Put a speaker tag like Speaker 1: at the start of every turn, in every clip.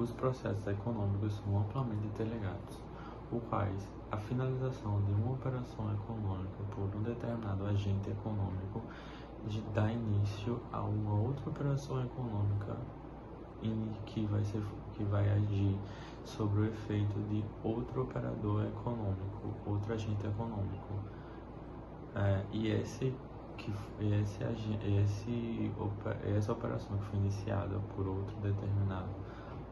Speaker 1: os processos econômicos são amplamente interligados, os quais a finalização de uma operação econômica por um determinado agente econômico dá início a uma outra operação econômica que vai agir sobre o efeito de outro operador econômico, outro agente econômico. Essa operação que foi iniciada por outro determinado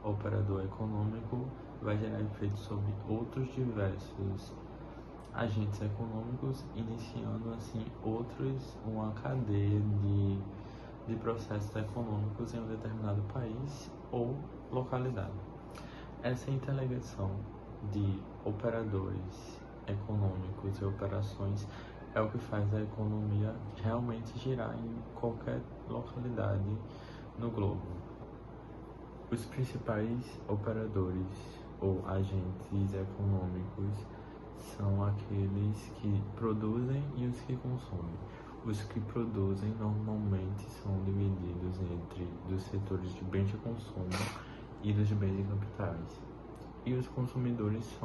Speaker 1: operador econômico vai gerar efeitos sobre outros diversos agentes econômicos, iniciando assim uma cadeia de processos econômicos em um determinado país ou localidade. Essa interligação de operadores econômicos e operações é o que faz a economia realmente girar em qualquer localidade no globo. Os principais operadores ou agentes econômicos são aqueles que produzem e os que consomem. Os que produzem normalmente são divididos entre dos setores de bens de consumo e dos bens de capitais. E os consumidores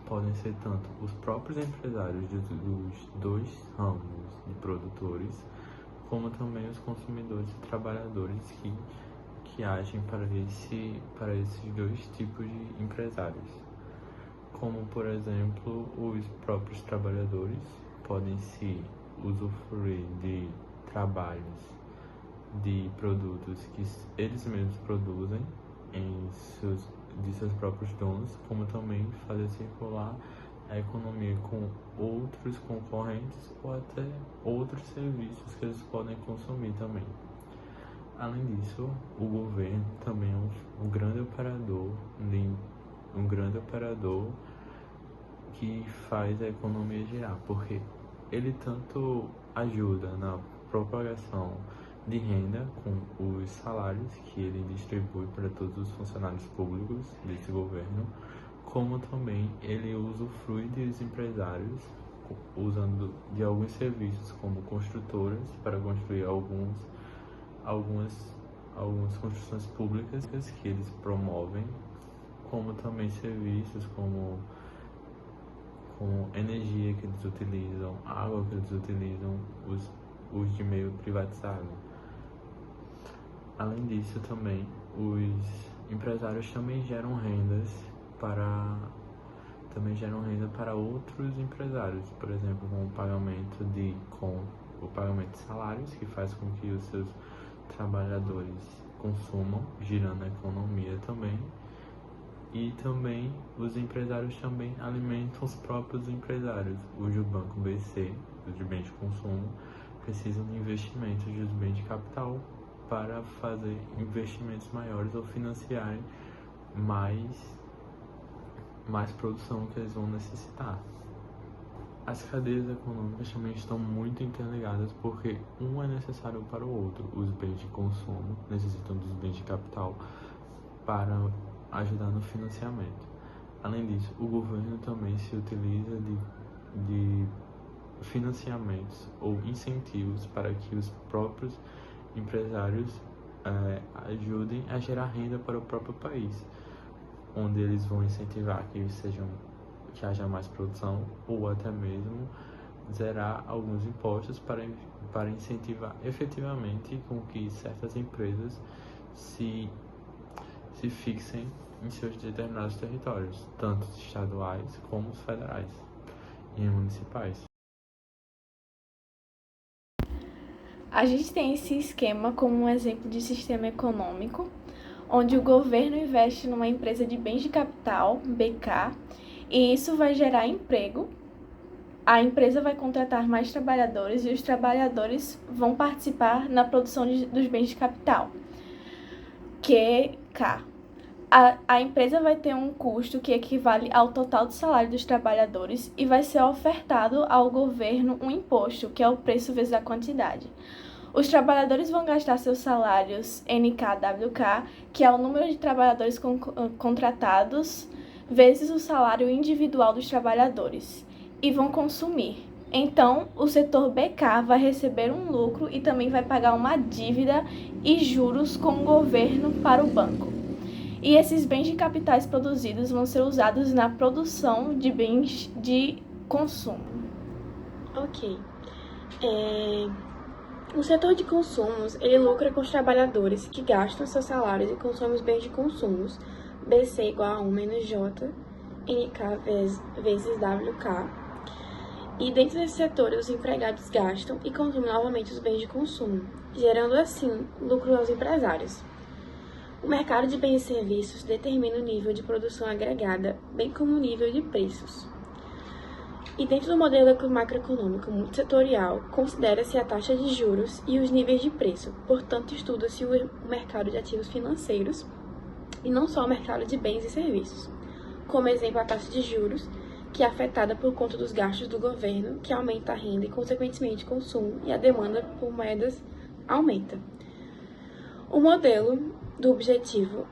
Speaker 1: podem ser tanto os próprios empresários dos dois ramos de produtores, como também os consumidores e trabalhadores que agem para esses dois tipos de empresários. Como, por exemplo, os próprios trabalhadores podem se usufruir de trabalhos, de produtos que eles mesmos produzem de seus próprios donos, como também fazer circular a economia com outros concorrentes ou até outros serviços que eles podem consumir também. Além disso, o governo também é um grande operador que faz a economia girar, porque ele tanto ajuda na propagação de renda com os salários que ele distribui para todos os funcionários públicos desse governo, como também ele usufrui dos empresários usando de alguns serviços como construtoras para construir algumas construções públicas que eles promovem, como também serviços como energia que eles utilizam, água que eles utilizam, os de meio privatizado. Além disso, também os empresários também geram renda para outros empresários, por exemplo, com o pagamento de salários, que faz com que os seus trabalhadores consumam, girando a economia também. E também os empresários também alimentam os próprios empresários. Hoje o Banco BC, de bens de consumo, precisam de investimentos dos bens de capital para fazer investimentos maiores ou financiarem mais produção que eles vão necessitar. As cadeias econômicas também estão muito interligadas porque um é necessário para o outro. Os bens de consumo necessitam dos bens de capital para ajudar no financiamento. Além disso, o governo também se utiliza de financiamentos ou incentivos para que os próprios empresários ajudem a gerar renda para o próprio país, onde eles vão incentivar que haja mais produção ou até mesmo zerar alguns impostos para incentivar efetivamente com que certas empresas se fixem em seus determinados territórios, tanto estaduais como federais e municipais.
Speaker 2: A gente tem esse esquema como um exemplo de sistema econômico, onde o governo investe numa empresa de bens de capital, BK, e isso vai gerar emprego. A empresa vai contratar mais trabalhadores e os trabalhadores vão participar na produção dos bens de capital, QK. A empresa vai ter um custo que equivale ao total do salário dos trabalhadores e vai ser ofertado ao governo um imposto, que é o preço vezes a quantidade. Os trabalhadores vão gastar seus salários NKWK, que é o número de trabalhadores contratados, vezes o salário individual dos trabalhadores, e vão consumir. Então, o setor BK vai receber um lucro e também vai pagar uma dívida e juros com o governo para o banco. E esses bens de capitais produzidos vão ser usados na produção de bens de consumo.
Speaker 3: Ok. O setor de consumos, ele lucra com os trabalhadores que gastam seus salários e consomem os bens de consumos, BC igual a 1 menos J, NK vezes WK. E dentro desse setor, os empregados gastam e consomem novamente os bens de consumo, gerando assim lucro aos empresários. O mercado de bens e serviços determina o nível de produção agregada, bem como o nível de preços. E dentro do modelo macroeconômico multissetorial, considera-se a taxa de juros e os níveis de preço, portanto, estuda-se o mercado de ativos financeiros e não só o mercado de bens e serviços. Como exemplo, a taxa de juros, que é afetada por conta dos gastos do governo, que aumenta a renda e, consequentemente, o consumo, e a demanda por moedas aumenta. O modelo do objetivo...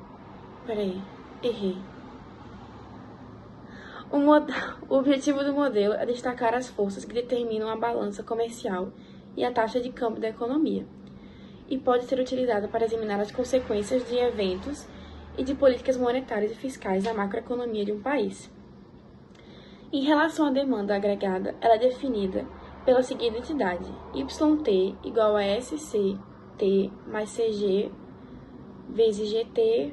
Speaker 3: O objetivo do modelo é destacar as forças que determinam a balança comercial e a taxa de câmbio da economia, e pode ser utilizado para examinar as consequências de eventos e de políticas monetárias e fiscais na macroeconomia de um país. Em relação à demanda agregada, ela é definida pela seguinte entidade: YT igual a SCT mais CG vezes GT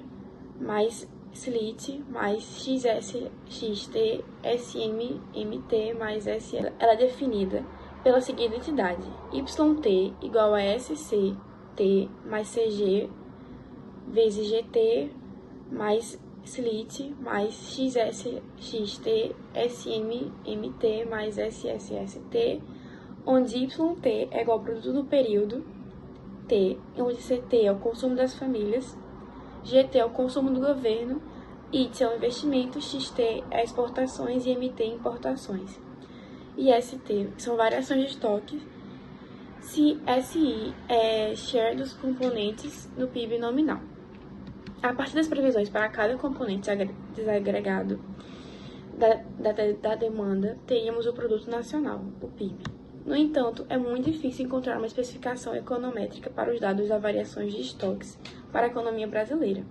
Speaker 3: mais SLIT mais XSXT SMMT mais SL. Ela é definida pela seguinte entidade: YT igual a SCT mais CG vezes GT mais SLIT mais XSXT SMMT mais SSST, onde YT é igual ao produto do período T, onde CT é o consumo das famílias, GT é o consumo do governo, IT é o investimento, XT é exportações e MT importações. E ST são variações de estoque, SI é share dos componentes no PIB nominal. A partir das previsões para cada componente desagregado da demanda, teríamos o Produto Nacional, o PIB. No entanto, é muito difícil encontrar uma especificação econométrica para os dados das variações de estoques para a economia brasileira,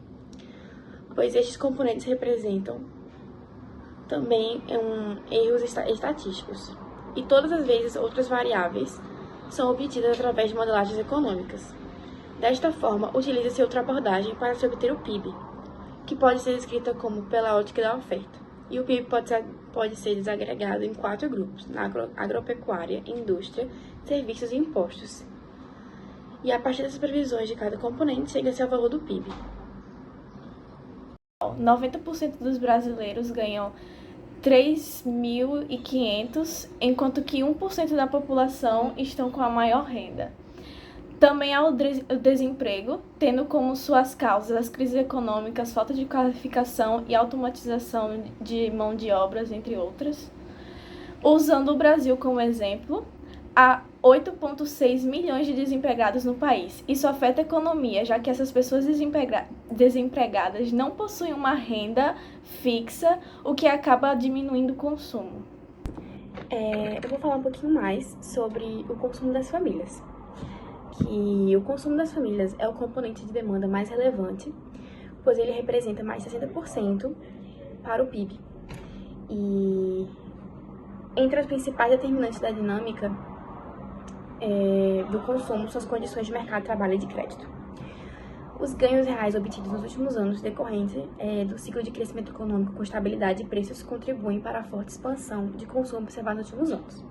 Speaker 3: pois estes componentes representam também erros estatísticos, e todas as vezes outras variáveis são obtidas através de modelagens econômicas. Desta forma, utiliza-se outra abordagem para se obter o PIB, que pode ser descrita como pela ótica da oferta. E o PIB pode ser desagregado em 4 grupos: na agropecuária, indústria, serviços e impostos. E a partir dessas previsões de cada componente, chega-se ao valor do PIB.
Speaker 2: 90% dos brasileiros ganham 3.500, enquanto que 1% da população estão com a maior renda. Também há o desemprego, tendo como suas causas as crises econômicas, falta de qualificação e automatização de mão de obras, entre outras. Usando o Brasil como exemplo, há 8,6 milhões de desempregados no país. Isso afeta a economia, já que essas pessoas desempregadas não possuem uma renda fixa, o que acaba diminuindo o consumo.
Speaker 3: Eu vou falar um pouquinho mais sobre o consumo das famílias. Que o consumo das famílias é o componente de demanda mais relevante, pois ele representa mais de 60% para o PIB. E entre as principais determinantes da dinâmica do consumo são as condições de mercado de trabalho e de crédito. Os ganhos reais obtidos nos últimos anos decorrentes do ciclo de crescimento econômico com estabilidade de preços contribuem para a forte expansão de consumo observada nos últimos anos.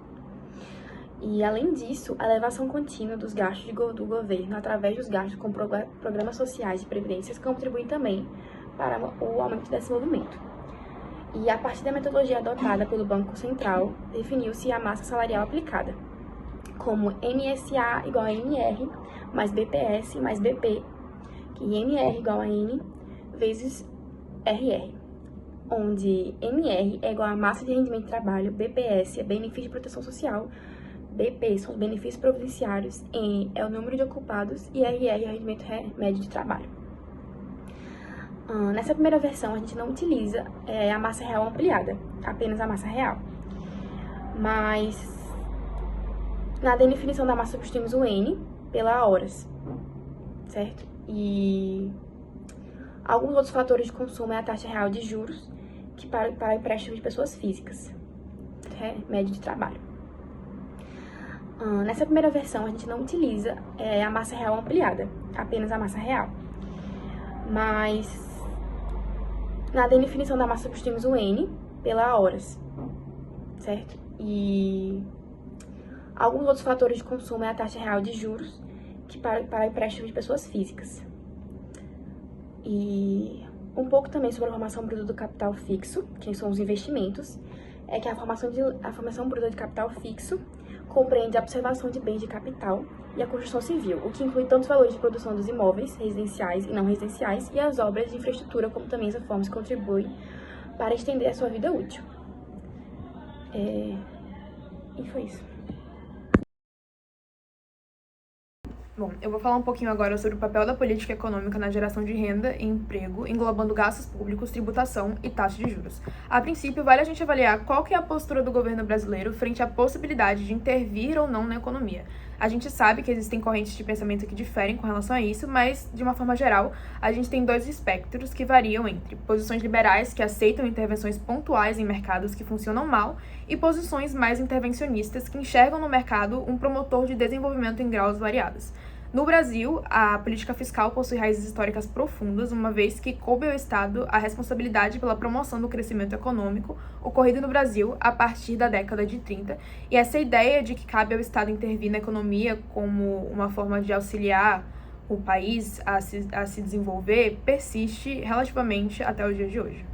Speaker 3: E, além disso, a elevação contínua dos gastos do governo através dos gastos com programas sociais e previdências contribuem também para o aumento desse movimento. E, a partir da metodologia adotada pelo Banco Central, definiu-se a massa salarial aplicada, como MSA igual a MR mais BPS mais BP, que MR igual a N vezes RR, onde MR é igual a massa de rendimento de trabalho, BPS é benefício de proteção social, BP são os benefícios providenciários, N é o número de ocupados e RR é o rendimento médio de trabalho. Nessa primeira versão, a gente não utiliza a massa real ampliada, apenas a massa real. Mas na definição da massa substituímos o N pela horas, certo? E Alguns outros fatores de consumo é a taxa real de juros, que para empréstimo de pessoas físicas, médio de trabalho. Nessa primeira versão, a gente não utiliza a massa real ampliada, apenas a massa real. Mas na definição da massa substituímos o N pela horas, certo? E alguns outros fatores de consumo é a taxa real de juros, que para empréstimo de pessoas físicas. E um pouco também sobre a formação bruta do capital fixo, que são os investimentos, é que a formação bruta de capital fixo compreende a observação de bens de capital e a construção civil, o que inclui tanto os valores de produção dos imóveis, residenciais e não residenciais, e as obras de infraestrutura, como também essa forma se contribui para estender a sua vida útil. E foi isso.
Speaker 4: Bom, eu vou falar um pouquinho agora sobre o papel da política econômica na geração de renda e emprego, englobando gastos públicos, tributação e taxa de juros. A princípio, vale a gente avaliar qual que é a postura do governo brasileiro frente à possibilidade de intervir ou não na economia. A gente sabe que existem correntes de pensamento que diferem com relação a isso, mas, de uma forma geral, a gente tem dois espectros que variam entre posições liberais, que aceitam intervenções pontuais em mercados que funcionam mal, e posições mais intervencionistas, que enxergam no mercado um promotor de desenvolvimento em graus variados. No Brasil, a política fiscal possui raízes históricas profundas, uma vez que coube ao Estado a responsabilidade pela promoção do crescimento econômico ocorrido no Brasil a partir da década de 30, e essa ideia de que cabe ao Estado intervir na economia como uma forma de auxiliar o país a se desenvolver persiste relativamente até os dias de hoje.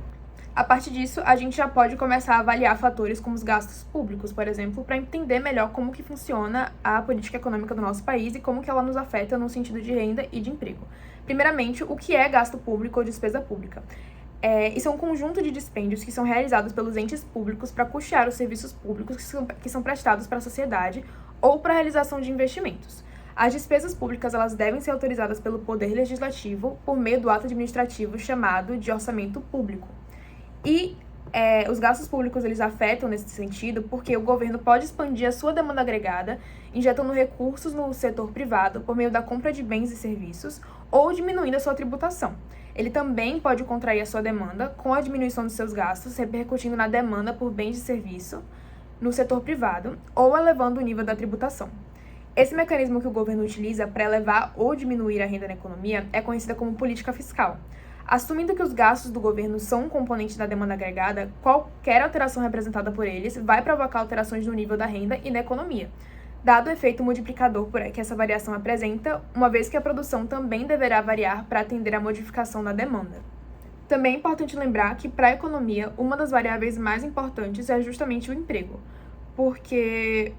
Speaker 4: A partir disso, a gente já pode começar a avaliar fatores como os gastos públicos, por exemplo, para entender melhor como que funciona a política econômica do nosso país e como que ela nos afeta no sentido de renda e de emprego. Primeiramente, o que é gasto público ou despesa pública? Isso é um conjunto de dispêndios que são realizados pelos entes públicos para custear os serviços públicos que são prestados para a sociedade ou para a realização de investimentos. As despesas públicas elas devem ser autorizadas pelo Poder Legislativo por meio do ato administrativo chamado de orçamento público. E os gastos públicos eles afetam nesse sentido porque o governo pode expandir a sua demanda agregada, injetando recursos no setor privado por meio da compra de bens e serviços ou diminuindo a sua tributação. Ele também pode contrair a sua demanda com a diminuição dos seus gastos, repercutindo na demanda por bens e serviços no setor privado ou elevando o nível da tributação. Esse mecanismo que o governo utiliza para elevar ou diminuir a renda na economia é conhecida como política fiscal. Assumindo que os gastos do governo são um componente da demanda agregada, qualquer alteração representada por eles vai provocar alterações no nível da renda e da economia, dado o efeito multiplicador que essa variação apresenta, uma vez que a produção também deverá variar para atender à modificação da demanda. Também é importante lembrar que, para a economia, uma das variáveis mais importantes é justamente o emprego, porque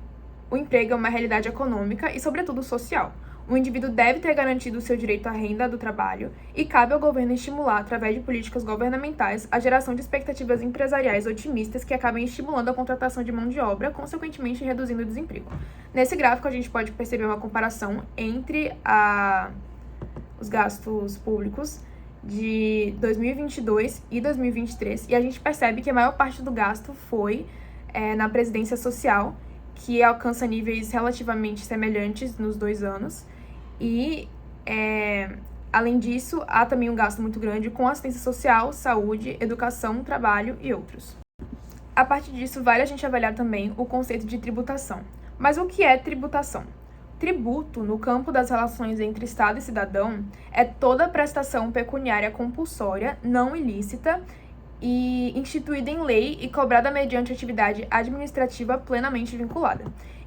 Speaker 4: o emprego é uma realidade econômica e, sobretudo, social. O indivíduo deve ter garantido o seu direito à renda do trabalho e cabe ao governo estimular, através de políticas governamentais, a geração de expectativas empresariais otimistas que acabem estimulando a contratação de mão de obra, consequentemente reduzindo o desemprego. Nesse gráfico, a gente pode perceber uma comparação entre os gastos públicos de 2022 e 2023, e a gente percebe que a maior parte do gasto foi na previdência social, que alcança níveis relativamente semelhantes nos 2 anos. E, além disso, há também um gasto muito grande com assistência social, saúde, educação, trabalho e outros. A partir disso, vale a gente avaliar também o conceito de tributação. Mas o que é tributação? Tributo, no campo das relações entre Estado e cidadão, é toda prestação pecuniária compulsória, não ilícita, e instituída em lei e cobrada mediante atividade administrativa plenamente vinculada.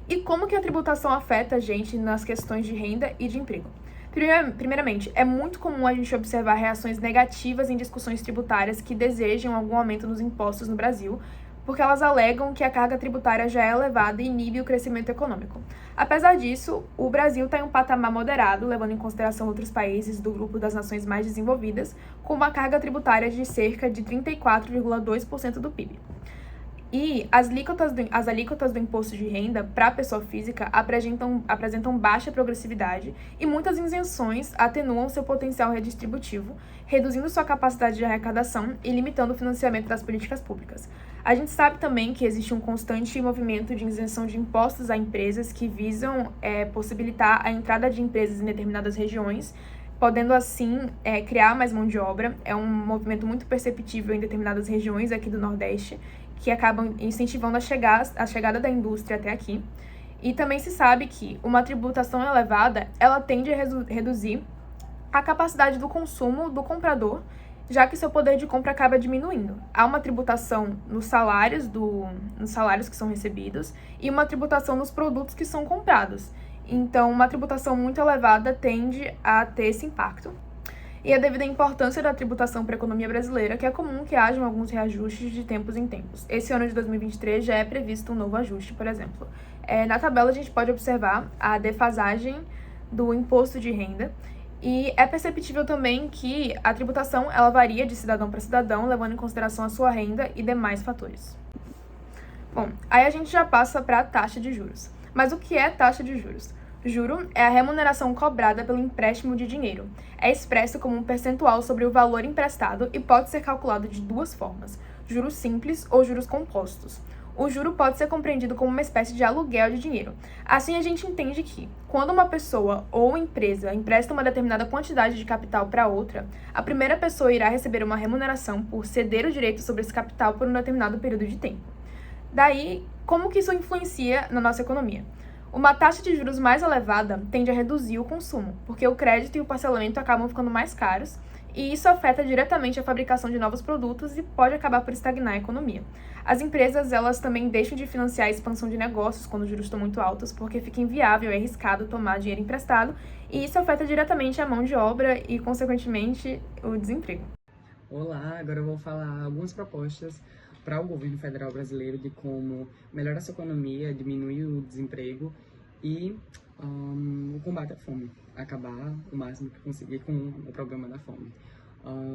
Speaker 4: E como que a tributação afeta a gente nas questões de renda e de emprego? Primeiramente, é muito comum a gente observar reações negativas em discussões tributárias que desejam algum aumento nos impostos no Brasil, porque elas alegam que a carga tributária já é elevada e inibe o crescimento econômico. Apesar disso, o Brasil está em um patamar moderado, levando em consideração outros países do grupo das nações mais desenvolvidas, com uma carga tributária de cerca de 34,2% do PIB. E as alíquotas do imposto de renda para a pessoa física apresentam baixa progressividade e muitas isenções atenuam seu potencial redistributivo, reduzindo sua capacidade de arrecadação e limitando o financiamento das políticas públicas. A gente sabe também que existe um constante movimento de isenção de impostos a empresas que visam possibilitar a entrada de empresas em determinadas regiões, podendo assim criar mais mão de obra. É um movimento muito perceptível em determinadas regiões aqui do Nordeste, que acabam incentivando a chegada da indústria até aqui. E também se sabe que uma tributação elevada, ela tende a reduzir a capacidade do consumo do comprador, já que seu poder de compra acaba diminuindo. Há uma tributação nos salários que são recebidos e uma tributação nos produtos que são comprados. Então, uma tributação muito elevada tende a ter esse impacto. E é devido à importância da tributação para a economia brasileira que é comum que hajam alguns reajustes de tempos em tempos. Esse ano de 2023 já é previsto um novo ajuste, por exemplo. Na tabela a gente pode observar a defasagem do imposto de renda, e é perceptível também que a tributação ela varia de cidadão para cidadão, levando em consideração a sua renda e demais fatores. Bom, aí a gente já passa para a taxa de juros. Mas o que é taxa de juros? Juro é a remuneração cobrada pelo empréstimo de dinheiro. É expresso como um percentual sobre o valor emprestado e pode ser calculado de duas formas: juros simples ou juros compostos. O juro pode ser compreendido como uma espécie de aluguel de dinheiro. Assim, a gente entende que, quando uma pessoa ou empresa empresta uma determinada quantidade de capital para outra, a primeira pessoa irá receber uma remuneração por ceder o direito sobre esse capital por um determinado período de tempo. Daí, como que isso influencia na nossa economia? Uma taxa de juros mais elevada tende a reduzir o consumo, porque o crédito e o parcelamento acabam ficando mais caros, e isso afeta diretamente a fabricação de novos produtos e pode acabar por estagnar a economia. As empresas, elas também deixam de financiar a expansão de negócios quando os juros estão muito altos, porque fica inviável e arriscado tomar dinheiro emprestado, e isso afeta diretamente a mão de obra e, consequentemente, o desemprego.
Speaker 5: Olá, agora eu vou falar algumas propostas para o governo federal brasileiro de como melhorar sua economia, diminuir o desemprego e o combate à fome, acabar o máximo que conseguir com o problema da fome.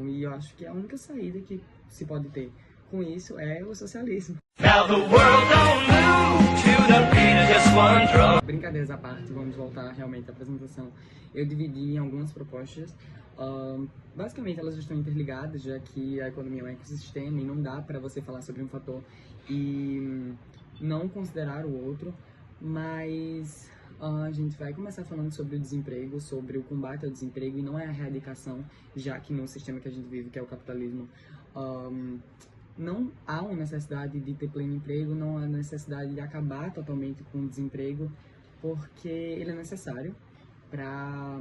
Speaker 5: E eu acho que a única saída que se pode ter com isso é o socialismo. Brincadeiras à parte, vamos voltar realmente à apresentação. Eu dividi em algumas propostas. Basicamente elas estão interligadas, já que a economia é um ecossistema e não dá para você falar sobre um fator e não considerar o outro, mas a gente vai começar falando sobre o desemprego, sobre o combate ao desemprego, e não é a erradicação, já que no sistema que a gente vive, que é o capitalismo, não há uma necessidade de ter pleno emprego, não há necessidade de acabar totalmente com o desemprego, porque ele é necessário para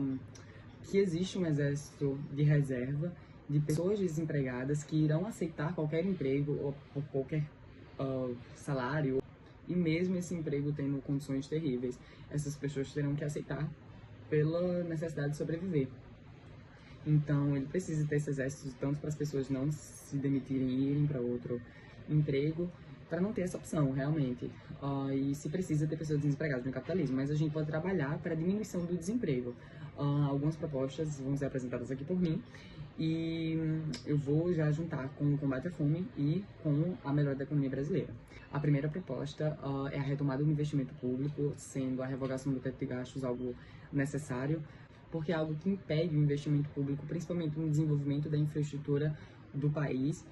Speaker 5: que exista um exército de reserva de pessoas desempregadas que irão aceitar qualquer emprego ou qualquer salário, e mesmo esse emprego tendo condições terríveis, essas pessoas terão que aceitar pela necessidade de sobreviver. Então, ele precisa ter esse exército tanto para as pessoas não se demitirem e irem para outro emprego, para não ter essa opção, realmente. E se precisa ter pessoas desempregadas no capitalismo, mas a gente pode trabalhar para a diminuição do desemprego. Algumas propostas vão ser apresentadas aqui por mim, e eu vou já juntar com o combate à fome e com a melhora da economia brasileira. A primeira proposta é a retomada do investimento público, sendo a revogação do teto de gastos algo necessário, porque é algo que impede o investimento público, principalmente no desenvolvimento da infraestrutura do país,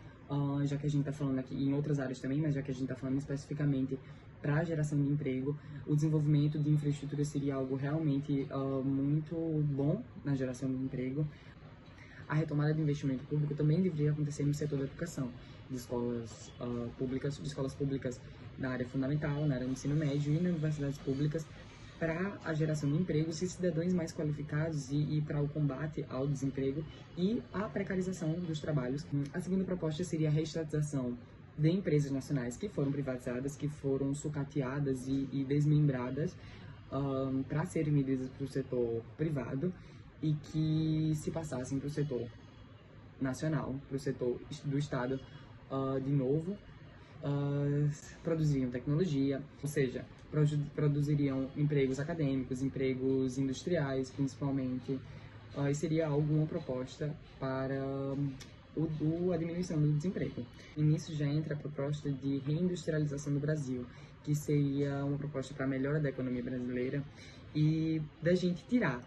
Speaker 5: já que a gente está falando aqui em outras áreas também, mas já que a gente está falando especificamente para a geração de emprego, o desenvolvimento de infraestrutura seria algo realmente muito bom na geração de emprego. A retomada do investimento público também deveria acontecer no setor da educação, de escolas públicas na área fundamental, na área do ensino médio e nas universidades públicas, para a geração de empregos e cidadãos mais qualificados e para o combate ao desemprego e a precarização dos trabalhos. A segunda proposta seria a reestatização de empresas nacionais que foram privatizadas, que foram sucateadas e desmembradas para serem vendidas para o setor privado e que se passassem para o setor nacional, para o setor do Estado, de novo, produziriam tecnologia, ou seja, produziriam empregos acadêmicos, empregos industriais, principalmente, e seria alguma proposta para a diminuição do desemprego. E nisso já entra a proposta de reindustrialização do Brasil, que seria uma proposta para a melhora da economia brasileira e da gente tirar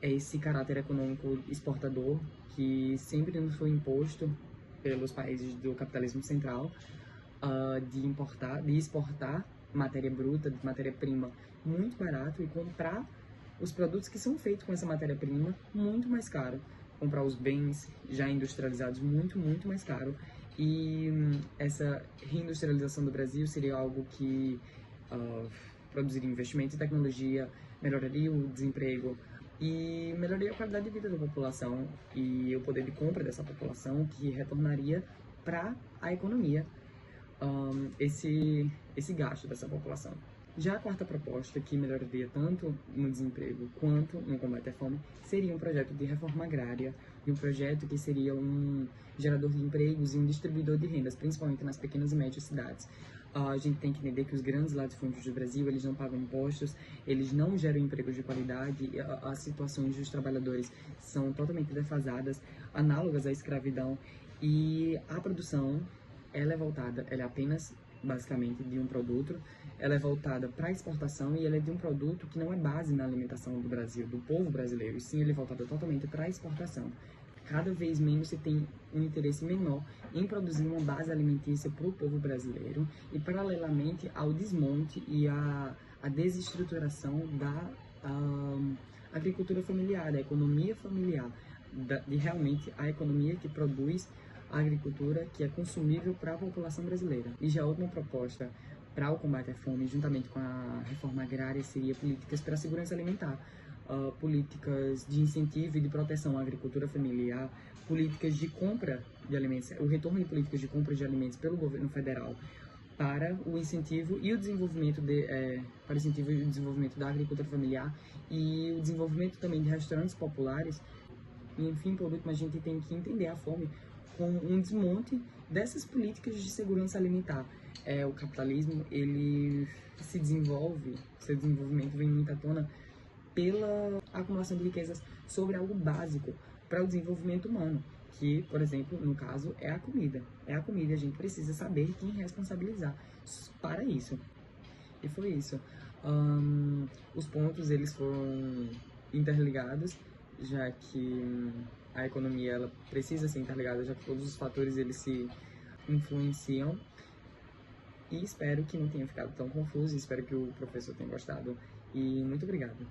Speaker 5: esse caráter econômico exportador que sempre nos foi imposto pelos países do capitalismo central, de exportar matéria bruta, matéria-prima muito barato e comprar os produtos que são feitos com essa matéria-prima muito mais caro, comprar os bens já industrializados muito mais caro. E essa reindustrialização do Brasil seria algo que produziria investimento em tecnologia, melhoraria o desemprego e melhoraria a qualidade de vida da população e o poder de compra dessa população, que retornaria para a economia esse gasto dessa população. Já a quarta proposta, que melhoraria tanto no desemprego quanto no combate à fome, seria um projeto de reforma agrária e um projeto que seria um gerador de empregos e um distribuidor de rendas, principalmente nas pequenas e médias cidades. A gente tem que entender que os grandes latifúndios do Brasil, eles não pagam impostos, eles não geram empregos de qualidade, as situações dos trabalhadores são totalmente defasadas, análogas à escravidão, e a produção, ela é apenas basicamente de um produto, ela é voltada para a exportação e ela é de um produto que não é base na alimentação do Brasil, do povo brasileiro, e sim ele é voltado totalmente para a exportação. Cada vez menos se tem um interesse menor em produzir uma base alimentícia para o povo brasileiro e paralelamente ao desmonte e à desestruturação da agricultura familiar, da economia familiar, de realmente a economia que produz a agricultura que é consumível para a população brasileira. E já outra proposta para o combate à fome, juntamente com a reforma agrária, seria políticas para a segurança alimentar, políticas de incentivo e de proteção à agricultura familiar, políticas de compra de alimentos, o retorno de políticas de compra de alimentos pelo governo federal para o incentivo e o desenvolvimento da agricultura familiar e o desenvolvimento também de restaurantes populares. E, enfim, por último, a gente tem que entender a fome com um desmonte dessas políticas de segurança alimentar. O capitalismo, ele se desenvolve, seu desenvolvimento vem muito à tona pela acumulação de riquezas sobre algo básico para o desenvolvimento humano, que, por exemplo, no caso, é a comida. É a comida, a gente precisa saber quem responsabilizar para isso. E foi isso. Os pontos, eles foram interligados, já que a economia ela precisa ser interligada, já que todos os fatores eles se influenciam. E espero que não tenha ficado tão confuso, espero que o professor tenha gostado. E muito obrigado.